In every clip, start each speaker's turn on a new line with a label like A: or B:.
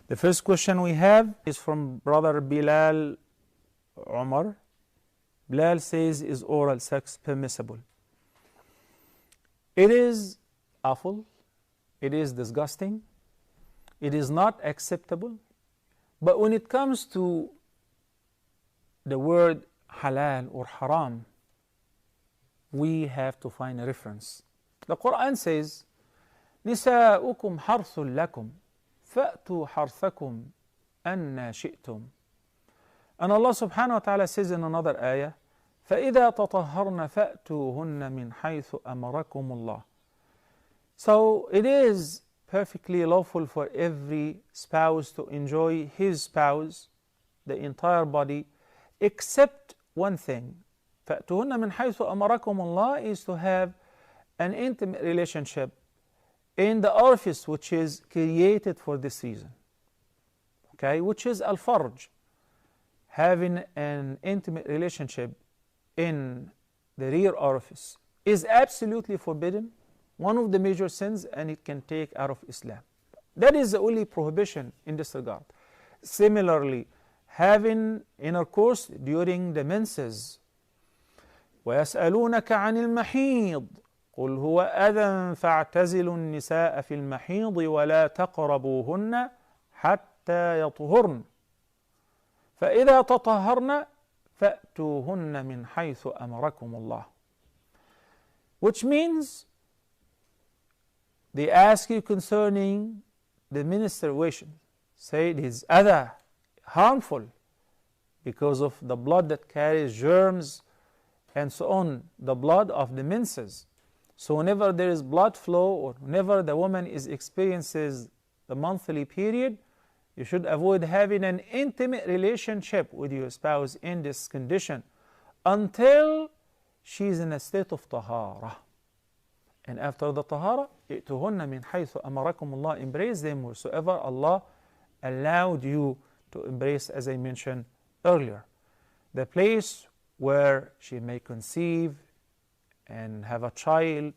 A: The first question we have is from brother Bilal Umar. Bilal says, is oral sex permissible? It is awful, it is disgusting, it is not acceptable, but when it comes to the word halal or haram, we have to find a reference. The Quran says, نساؤكم حرث لكم فأتوا حرثكم أن شئتم. And Allah subhanahu wa ta'ala says in another ayah, فَإِذَا تَطَهَّرْنَ فَأْتُوهُنَّ مِنْ حَيْثُ أَمَرَكُمُ اللَّهُ. So it is perfectly lawful for every spouse to enjoy his spouse, the entire body, except one thing. فَأْتُوهُنَّ مِنْ حَيْثُ أَمَرَكُمُ اللَّهُ is to have an intimate relationship in the orifice which is created for this reason, okay, which is al-farj. Having an intimate relationship in the rear orifice is absolutely forbidden, one of the major sins, and it can take out of Islam. That is the only prohibition in this regard. Similarly, having intercourse during the menses. وَيَسْأَلُونَكَ عَنِ الْمَحِيضِ قُلْ هُوَ أَذًى فَاعْتَزِلُوا النِّسَاءَ فِي الْمَحِيضِ وَلَا تَقْرَبُوهُنَّ حَتَّى يَطْهُرْنَ فَإِذَا تَطَهَّرْنَ فَأْتُوهُنَّ مِنْ حَيْثُ أَمَرَكُمُ اللَّهُ. Which means they ask you concerning the menstruation. Say it is adha, harmful, because of the blood that carries germs and so on, the blood of the menses. So whenever there is blood flow, or whenever the woman experiences the monthly period, you should avoid having an intimate relationship with your spouse in this condition until she is in a state of tahara. And after the tahara, ائتُهُنَّ مِنْ حَيْثُ أَمَرَكُمُ اللَّهُ, embrace them wheresoever Allah allowed you to embrace, as I mentioned earlier. The place where she may conceive and have a child,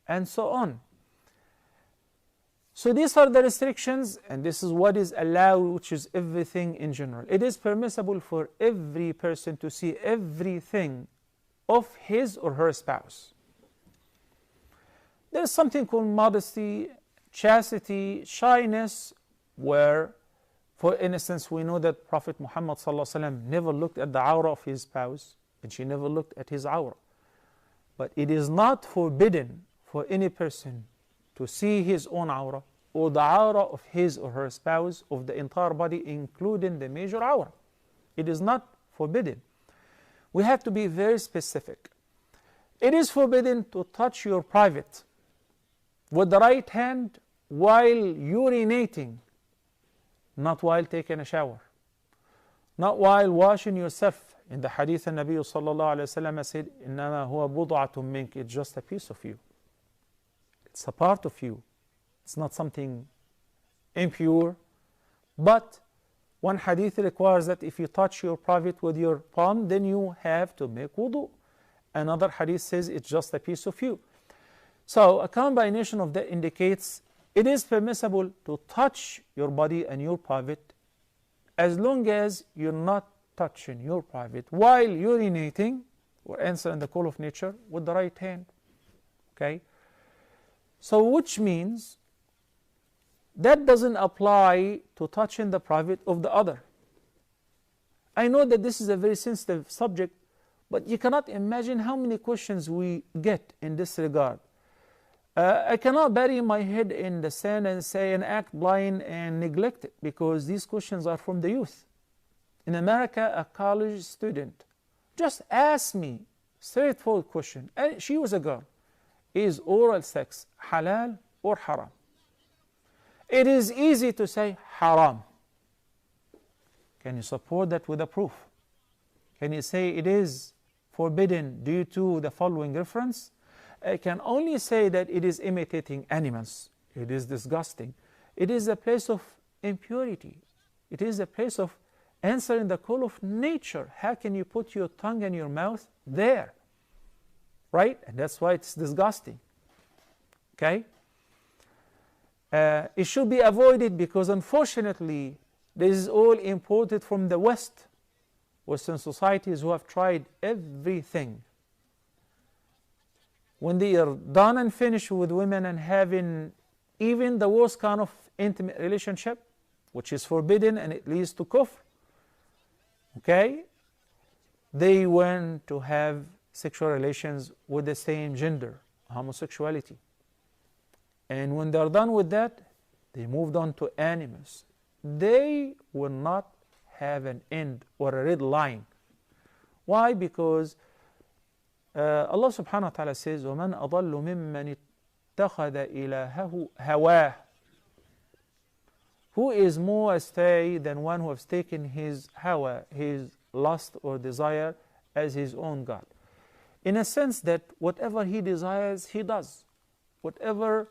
A: and so on. So these are the restrictions, and this is what is allowed, which is everything in general. It is permissible for every person to see everything of his or her spouse. There is something called modesty, chastity, shyness, where, for instance, we know that Prophet Muhammad ﷺ never looked at the awrah of his spouse, and she never looked at his awrah. But it is not forbidden for any person to see his own awrah or the awrah of his or her spouse, of the entire body, including the major awrah. It is not forbidden. We have to be very specific. It is forbidden to touch your private with the right hand while urinating, not while taking a shower, not while washing yourself. In the hadith, the Nabi sallallahu alayhi wa sallam said, إِنَّمَا هُوَ بُضْعَةٌ مِّنْكَ. It's just a piece of you. It's a part of you. It's not something impure. But one hadith requires that if you touch your private with your palm, then you have to make wudu. Another hadith says it's just a piece of you. So a combination of that indicates it is permissible to touch your body and your private as long as you're not touching your private while urinating or answering the call of nature with the right hand. Okay? So which means that doesn't apply to touching the private of the other. I know that this is a very sensitive subject, but you cannot imagine how many questions we get in this regard. I cannot bury my head in the sand and say and act blind and neglect it, because these questions are from the youth. In America, a college student just asked me straightforward question, and she was a girl: is oral sex halal or haram? It is easy to say haram. Can you support that with a proof? Can you say it is forbidden due to the following reference? I can only say that it is imitating animals. It is disgusting. It is a place of impurity. It is a place of answering the call of nature. How can you put your tongue and your mouth there? Right? And that's why it's disgusting. Okay? It should be avoided because unfortunately this is all imported from the West, Western societies who have tried everything. When they are done and finished with women and having even the worst kind of intimate relationship, which is forbidden and it leads to kufr, okay, they went to have sexual relations with the same gender, homosexuality. And when they're done with that, they moved on to animals. They will not have an end or a red line. Why? Because Allah subhanahu wa ta'ala says, وَمَنْ أَضَلُّ مِمَّنِ اتَّخَذَ إِلَهَهُ هَوَاهُ. Who is more astray than one who has taken his hawa, his lust or desire, as his own God? In a sense that whatever he desires, he does. Whatever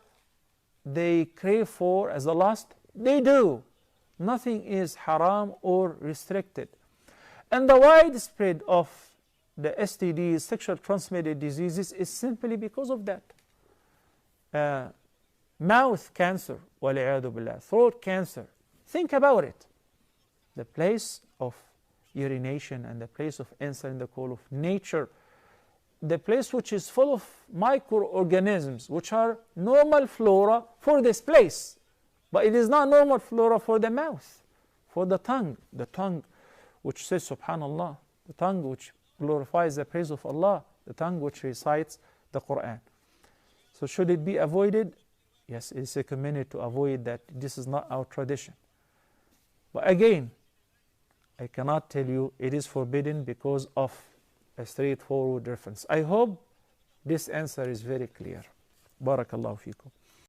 A: they crave for as a lust, they do. Nothing is haram or restricted. And the widespread of the STDs, sexual transmitted diseases, is simply because of that. Mouth cancer, وَالْعِيَاذُ بِاللَّهِ, throat cancer. Think about it. The place of urination and the place of answering the call of nature, the place which is full of microorganisms, which are normal flora for this place. But it is not normal flora for the mouth, for the tongue which says Subhanallah, the tongue which glorifies the praise of Allah, the tongue which recites the Quran. So should it be avoided? Yes, it is recommended to avoid that. This is not our tradition. But again, I cannot tell you it is forbidden because of a straightforward reference. I hope this answer is very clear. Barakallahu feekum.